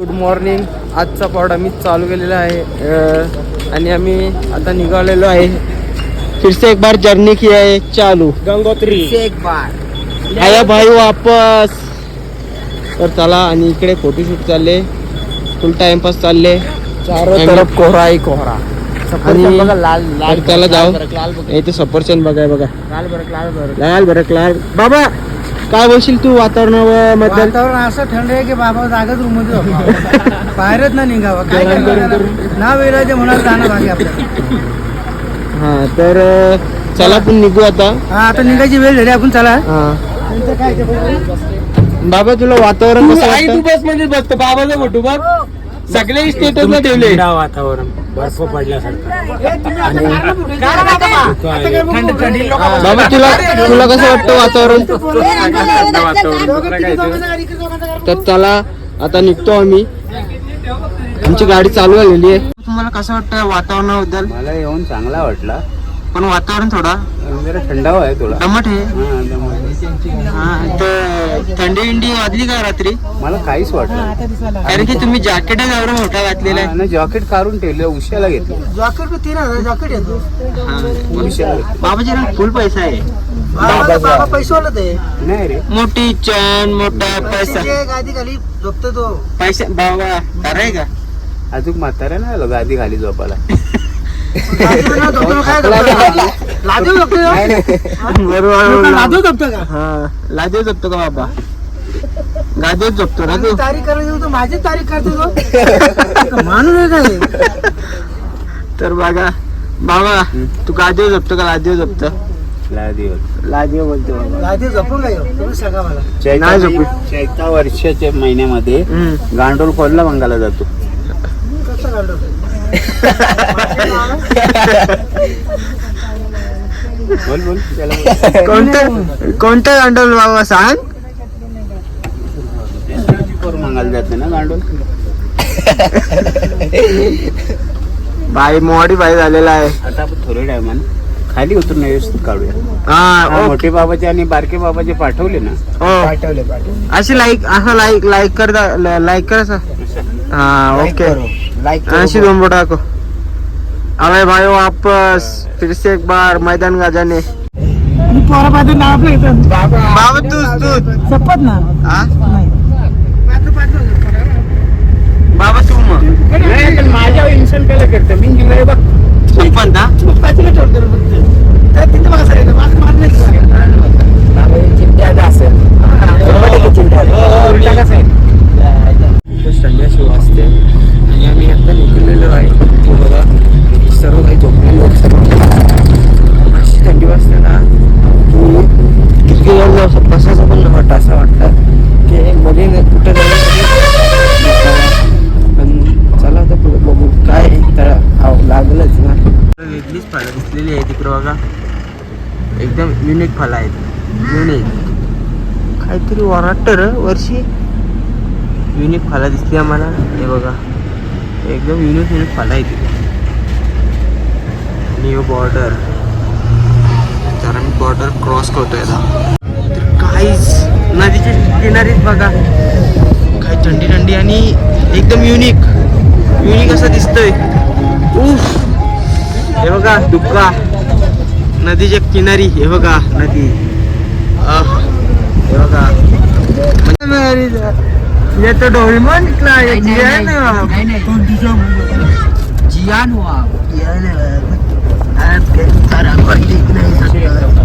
Good morning. आजचा pod आम्ही चालू केलेला आहे आणि आम्ही आता निघालेलो आहे. फिर से एक बार जर्नी की आहे चालू गंगोत्री एक बार आया भाई वापस. तर चला आणि इकडे फोटोशूट चालले, फुल टाइमपास चालले, चारों तरफ कोहरा ही कोहरा. आणि बघा लाल लाल त्याला जाऊ इथे सफरचंद बघाय बघा. लाल बरक लाल. बाबा काय बोलशील तू वातावरणाबद्दल? वातावरण असं थंड आहे की बाबा जागाच रूम मध्ये झोपावं. बाहेरच ना निघावं. काय ना वेळाचे म्हणाल जाणं भागी आपल्याला. हा तर चला आपण निघू आता. हा आता निघायची वेळ झाली, आपण चला. बाबा तुला वातावरण कसं वाटतं? तू बस मध्ये बसतो, बाबाचा फोटो बघ. सगळे स्टेटसला ठेवले. वातावरण बर्फ पडल्यासारखं. बाबा तुला कसं वाटतं वातावरण? तर चला आता निघतो आम्ही. आमची गाडी चालू झालेली आहे. तुम्हाला कसं वाटतं वातावरणाबद्दल? मला येऊन चांगला वाटला, पण वातावरण थोडा जरा थंडावा आहे थोडा. दमट आहे. हा, दमट. हा तर थंडी इंडी वाजली का रात्री? मला काहीच वाटलं कारण की तुम्ही जॅकेट एवढा मोठा घातलेला आहे. नाही. जॉकेट काढून ठेवलं, उशाला घेतलं. जॉकेट 3000 जॉकेट येतो. उशाला घेतलं. बाबाजी फुल पैसा आहे. बाबा पैसेवाला ते नाही रे, मोठी चॅन मोठा पैसा. गादी खाली झोपतो तो पैसा बाबा खरं आहे का? अजून म्हातारा नाही आलो गादी खाली झोपाला. लादू झोपतो बरोबर लादू झोपतो का? हा लादेव झोपतो का बाबा? गादेव झोपतो ना तू? तारीख करायची माझी तारीख करतो तो माणूस आहे काय? तर बघा बाबा तू गादेव झोपतो का लादेव झोपतो? लादेव बोलतो बाबा. लादी झोपून काय तुम्ही सांगा मला. नाही झोपू. चैत्या वर्षाच्या महिन्यामध्ये गांडोल खोलला मंगाला जातो. कसं काढतो? बोल त्याला कोणतं गांडोल बाबा सांग? मंगाला जाते ना गांडोल. बाई मोडी बाई झालेला आहे. आता आपण थोड्या टायमानं खाली उतरून व्यवस्थित काढूया. हा मोठे बाबाचे आणि बारके बाबाचे पाठवले ना. पाठवले अशी लाईक कर हाँ ओके ऐसी दोन बोटा को. अरे भाई वापस फिर से एक बार मैदान गाजाने. पोरा पाहतो नाव आपलं येतं. बाबा तूच शपथ ना. हा नाही बाबा तू मग माझ्या इन्सल्ट केलं करतं मी गेलोय बघ. शपथ ना. पाचीला ठेवतो रे फक्त. तर तिथे मला सांगितलं माझं मान नाही थंडी अशी वाजते आणि आम्ही आता निघलेलो आहे. तो बघा सर्व काही झोपलेलो अशी थंडी वाजते ना की असं बसायचं पण वाटतं. असं वाटतं की मध्ये कुठं पण चला आता पुढे बघू काय तर लागलंच ना. वेगळीच फळं दिसलेली आहे तिकडं बघा. एकदम युनिक फळं आहेत. युनिक काहीतरी वराटतं र वर्षी. युनिक फळं दिसली आम्हाला. हे बघा एकदम युनिक फळं आहे तिथे. New border. तर आम्ही बॉर्डर क्रॉस करतोय आता. तर काहीच नदीच्या किनारीच बघा काही थंडी थंडी आणि एकदम युनिक असं दिसतंय. उफ हे बघा धुक्का नदीच्या किनारी. हे बघा नदी. हे बघा ये तो डोरेमोन निकला है. जियान हुआ आज के सारा को ठीक नहीं सकता.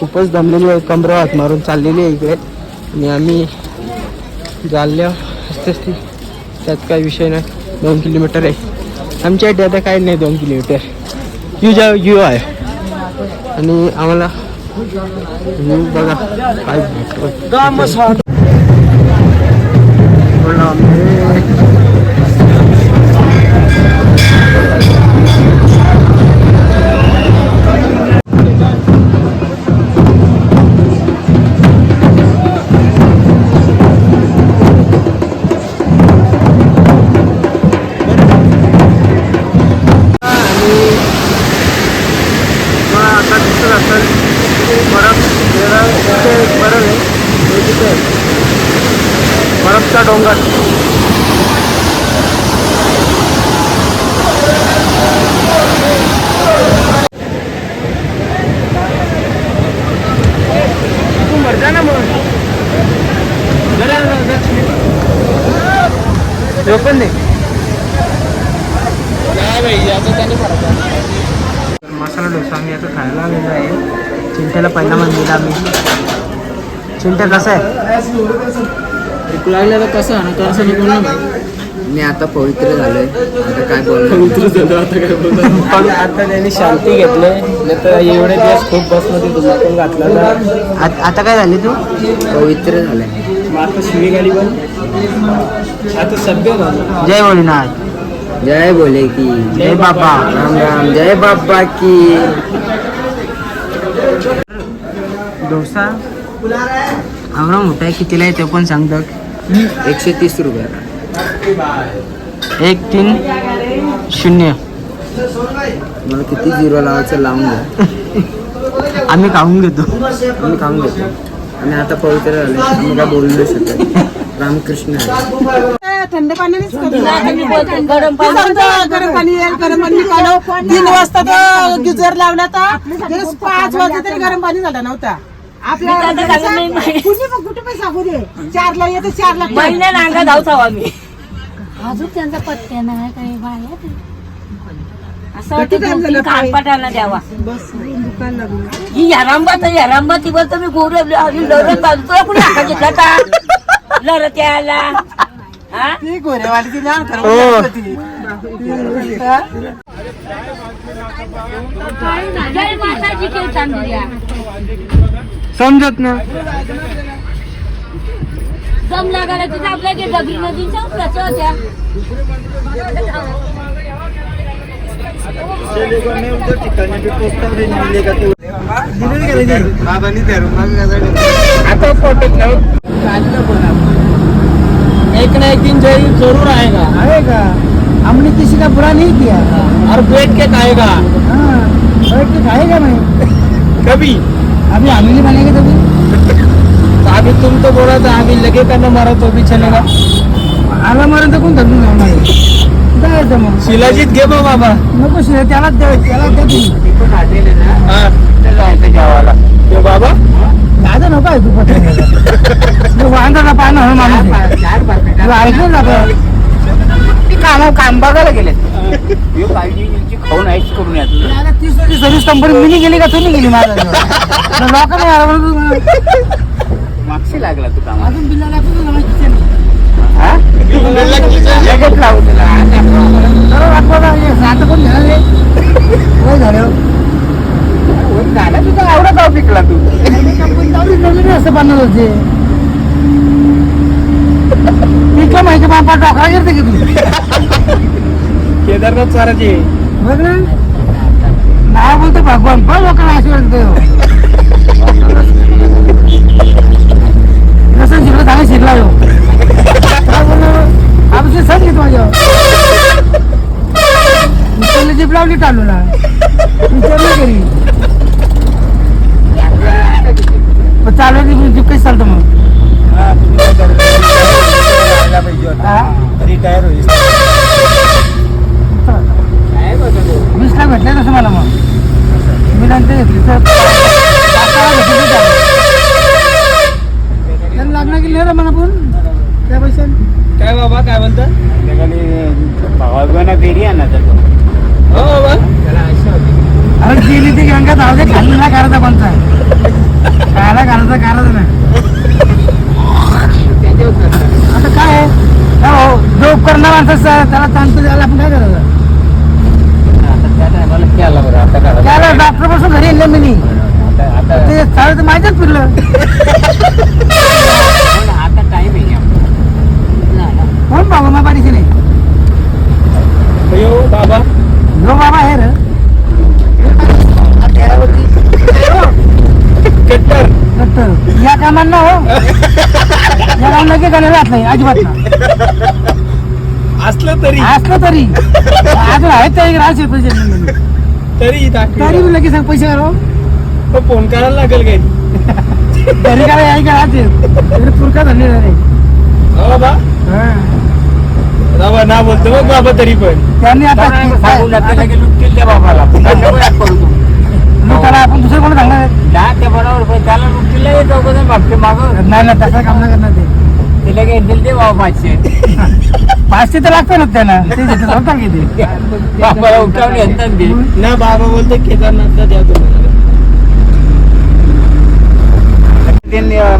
खूपच दमलेली आहे. कमरा हात मारून चाललेली आहे इकडे आणि आम्ही चालल्या असते त्यात काही विषय नाही. 2 किलोमीटर आहे आमच्या इथे. आता काय नाही 2 किलोमीटर यू आहे आणि आम्हाला बघा काय आता दिसत असेल बरं बर्फचा डोंगर. तू मरजा ना मग पण नाही. मसाला डोसा आम्ही आता खायला आलेलो आहे. चिंट्याला पहिला म्हणलेला आम्ही. चिंट्या कसं आहे? लागलं तर कसं आणि कसं बोलणार मी आता पवित्र झालोय, आता काय बोलणार. पवित्र झालं आता काय बोलणार. पण आता त्यांनी शांती घेतले, नाही तर एवढे दिवस खूप बसमध्ये तुला पण घातला ना. आता काय झाली तू? पवित्र झालंय. मग आता शिवी गाडी पण आता सभ्य झालं. जय भोलेनाथ. जय बोले की जय बाबा. राम राम. जय बाबा की. डोसा आवडा मोठा आहे. कितीला आहे ते पण सांगतात. 130 रुपये. 130. मला किती झिरो लावायचं लावून द्या. आम्ही खाऊन घेतो. आम्ही खाऊन घेतो. आणि आता पवित्र झाले, आम्ही काय बोलू नाही शकत. रामकृष्ण हरी. थंड पाण्यानेच गरम पाणी येईल, गरम पाणी काढो. 3 वाजता तर गिझर लावला तर 5 वाजता तरी गरम पाणी झालं नव्हता. आपल्याला कुठे पण सांगू दे. 4ला येते, 4ला महिन्या नांगा धावतो आम्ही. अजून त्यांचा पत्त्या नाही काही बाहेर. असं वाटतं कानपाटाला द्यावा. ही यारांबा ती बोलतो मी गोर लढत बाजूला कुणी हाका घेतला का लढत यायला. ती गोरेवाली ना जय माताजी के चांदूया समजत ना. दम लागायला तिथे आपल्या डबरी नदीच्या उपराच्या होत्या. आता फोटो एक ना एक दिन जरूर आएगा. आहे का? हमने किसी का बुरा नहीं किया. और बैठ के खाएगा हाँ, बैठ के खाएगा नहीं. कभी. अभी हम नहीं बनेंगे तभी. अभी तुम तो बोला था अभी लगे करना मारा तो भी चलेगा. आला मारून तर कोण धरून जाणार आहे? जायचं मग. शिलाजीत घे बा बाबा. नको शिरे, त्यालाच द्या तुम्ही. हा जायचं जेवायला. तो बाबा दादा नको ऐकू पत्र वांदा पाहणं हो माणूस ऐकलं ना काम बघायला गेले. खाऊन ऐक करून या. 30 सर्व्हिस कंपनी मिनी गेली का तुम्ही गेली माझ्या लोक नाही आला मागशी लागला तू कामा. अजून बिल्ला लगेच लावू त्याला. आता कोण झालं झालं झाला तुझा आवडा गाव पिकला तू. कंपनी लावली नवीन असं बनवलं होते पिकलं माहिती बापा डोकरा गेलते की तू केदारनाथ साराची बघ ना नाव बोलतो भगवान पण लोकांना आशीर्वाद देतो. कसं शिकलं चांगलं शिकला हो. आमची सण घेतो माझ्या जीप लावली चालू ना विचार नाही करी चालू जीप कशी चालतं मग. रिटायर होईल. 20 भेटले तसं मला मग मी नंतर घेतली तर लग्न केली रे मला पण त्या पैशाने. काय बाबा काय म्हणतात. भावाना फेरी आणा तर. हो बाबा अरे गेली ती गंगा जाऊ दे खाली ना करायचा कोणता खायला घालायचा करायचं ना. आता काय आहे हो जो उपकरणा माणसाचा त्याला चांगलं द्यायला आपण काय करायचं. केला बरं आता काय त्याला डॉक्टर पासून घरी येईल मी ते चालत माझ्याच फिरलं. आता टाइम आहे. कोण बाबा मा पाठीशी नाही हो बाबा. जो बाबा आहे रे कट्टर डॉक्टर या कामांना हो या कामाला की गणला जात नाही अजिबात ना. असलं तरी असलं तरी अजून आहेत त्या एक राहते पैसे तरी तरी लगेच पैसे करा फोन करायला लागेल काही. घरी काय आहे का आज पुरका झाली नाही बाबा बाबा ना बोलतो बघ बाबा तरी पण त्यांनी आता लुटतील त्या बाबाला त्याला आपण दुसरं कोण सांगणार त्या बरोबर त्याला लुटतील मागते मागं नाही ना तसं काम नाही करणार ते तिला काय दिल ते बाबा 500 तर लागतं ना त्यांना ते देतात होता किती बाबाला उठावून येतात ते ना बाबा बोलतो केदारनाथला द्या तुम्हाला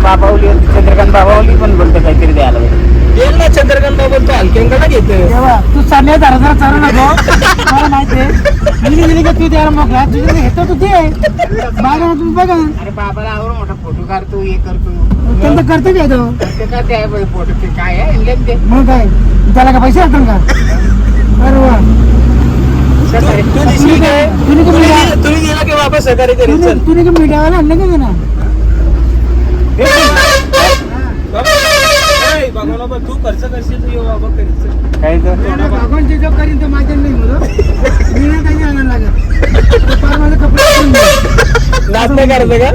बाबावली चंद्रकांत बाबावली पण बोलतो काहीतरी द्यायला येईल ना चंद्रकांत बाबा बोलतो हलक्यांकडे घेतोय तेव्हा तू चालले जरा चालू नको मला माहिती आहे मी गेली का तू द्यायला मोकळा तुझ्याकडे घेतो तू दे मागा तुम्ही बघा अरे बाबाला आवड मोठा फोटो काढतो हे करतो त्यांचं करतो काय तो ते काय ते आहे फोटो ते काय आहे इंडियन ते मग काय त्याला का पैसे असतात का अरे वा तू दिसली काय तुम्ही गेला की वापस सहकारी करीत चल तुम्ही मीडियावाला आणलं का ना बाबा तू खर्च करशील तू बाबा करीत काय भगवानची जो करीन तो माझ्या नाही बोलो मी नाही काही आणायला लागत तो फार माझे कपडे करून दे. नाच नाही करायचं का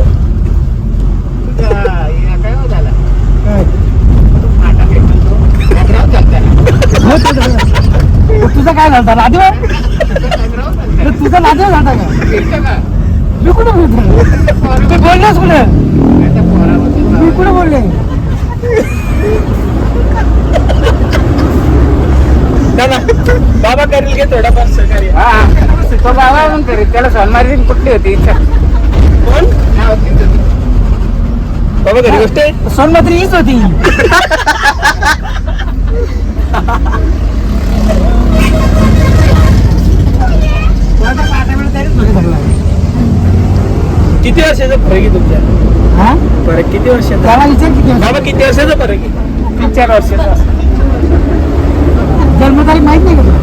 काय हो झाला काय? आता भेटतो हो, ते झालं. तर तुझं काय झालं नादेव तर तुझा नादेव झाला का मी कुठे बोलतो तू बोललोस कुठे मी कुठे बोलले ना बाबा करेल घे थोडाफार सहकार्य तो बाबा पण करेल त्याला सोनमारी कुठली होती इच्छा कोण बाबा घरी गोष्ट आहे सोनमत्री हीच होती किती वर्षाचा फरक आहे तुमच्या हा फरक किती वर्षाचा त्याला विचार किती वर्ष? बाबा किती वर्षाचा फरक आहे 3-4 वर्षाचा जन्मतारीख माहित नाही का तुला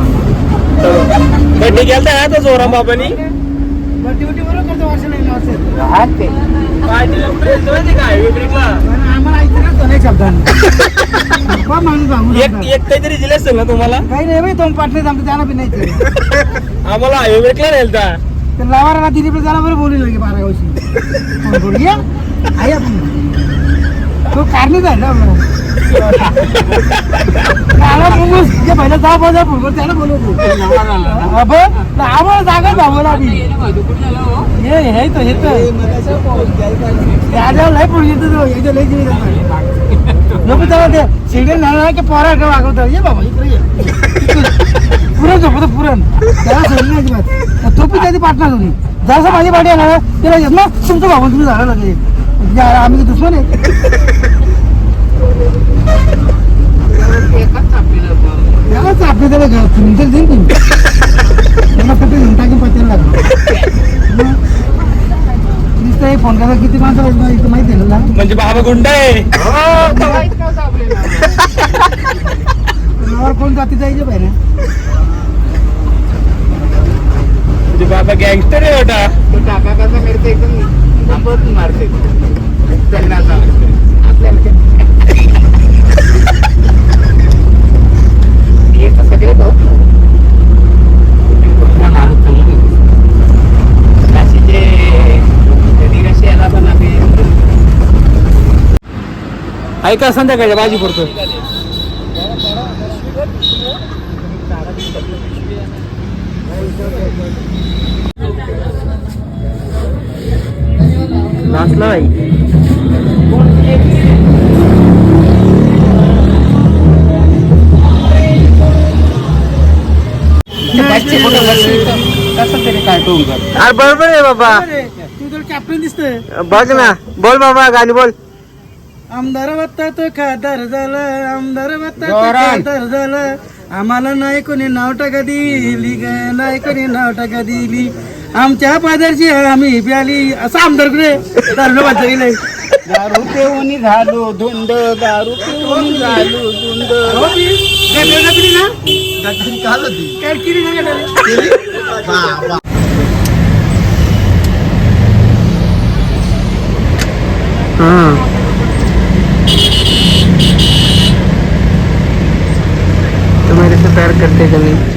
बड्डे गेलता ना तो जोरा बाबानी बड्डे बरोबर करतो वर्ष नाही वर्ष हा ते पार्टीला कुठे येतो माहिती का हायवे ब्रेकला आम्हाला ऐकलं तो नाही शब्दाने बा माणूस सांगून एक काहीतरी दिले असेल ना तुम्हाला काही नाही बाई दोन पार्टनर आमचं त्याला बी नाही ते. आम्हाला हायवे ब्रेकला नेलता ते लावाराला दिलीप त्याला बरं बोलू लगे 12 वर्षी फोन करू या आई आपण तो कारणीच आहे ना त्याला बोलूस जे पहिला जा बोला फोन त्याला बोलवतो आम्हाला जागा जावं आम्ही हे तो त्याला लय पुढे येतो तो याच्या लय जीव नको त्याला ते सिग्नल नाही की पोरा का वागवतात ये बाबा इकडे ये पुरण झोपतो पुरण त्याला सोडली नाही अजिबात तो पण त्याची पार्टनर होती जसं माझी पाठी येणार त्याला येत ना तुमचं बाबा तुम्ही झालं लागेल आम्ही दुश्मन आहे त्यालाच आपले त्याला तुमचं देईल तुम्ही त्याला फक्त घेऊन टाकून पत्त्याला लागलं नुसतं फोन करा किती माणसं इथं माहिती आहे ना म्हणजे बाबा गुंड आहे कोण जाती जायचे पाहिजे म्हणजे बाबा गँगस्टर आहे होता तो टाका कसा करते एकदम आंबट मारते त्यांना आपल्याला हे कसं केलं ऐका संध्याकाळच्या भाजी पडतो नाचला बाई कसं तरी काय टोल कर अरे बरोबर आहे बाबा तू तर कॅप्टन दिसतोय बघ ना बोल बाबा गाणी बोल आमदार बत्ता तो खासदार झालं आमदार बत्ता तो जोरात. खासदार झालं आम्हाला नाही कोणी नाव टाका दिली ग नाही कोणी नाव टाका दिली आमच्या पादरची आम्ही प्याली असं आमदार कुठे दारू बाचा गेले दारू पिऊन झालो धुंद दारू पिऊन झालो धुंद तो मेरे से प्यार करते कि नहीं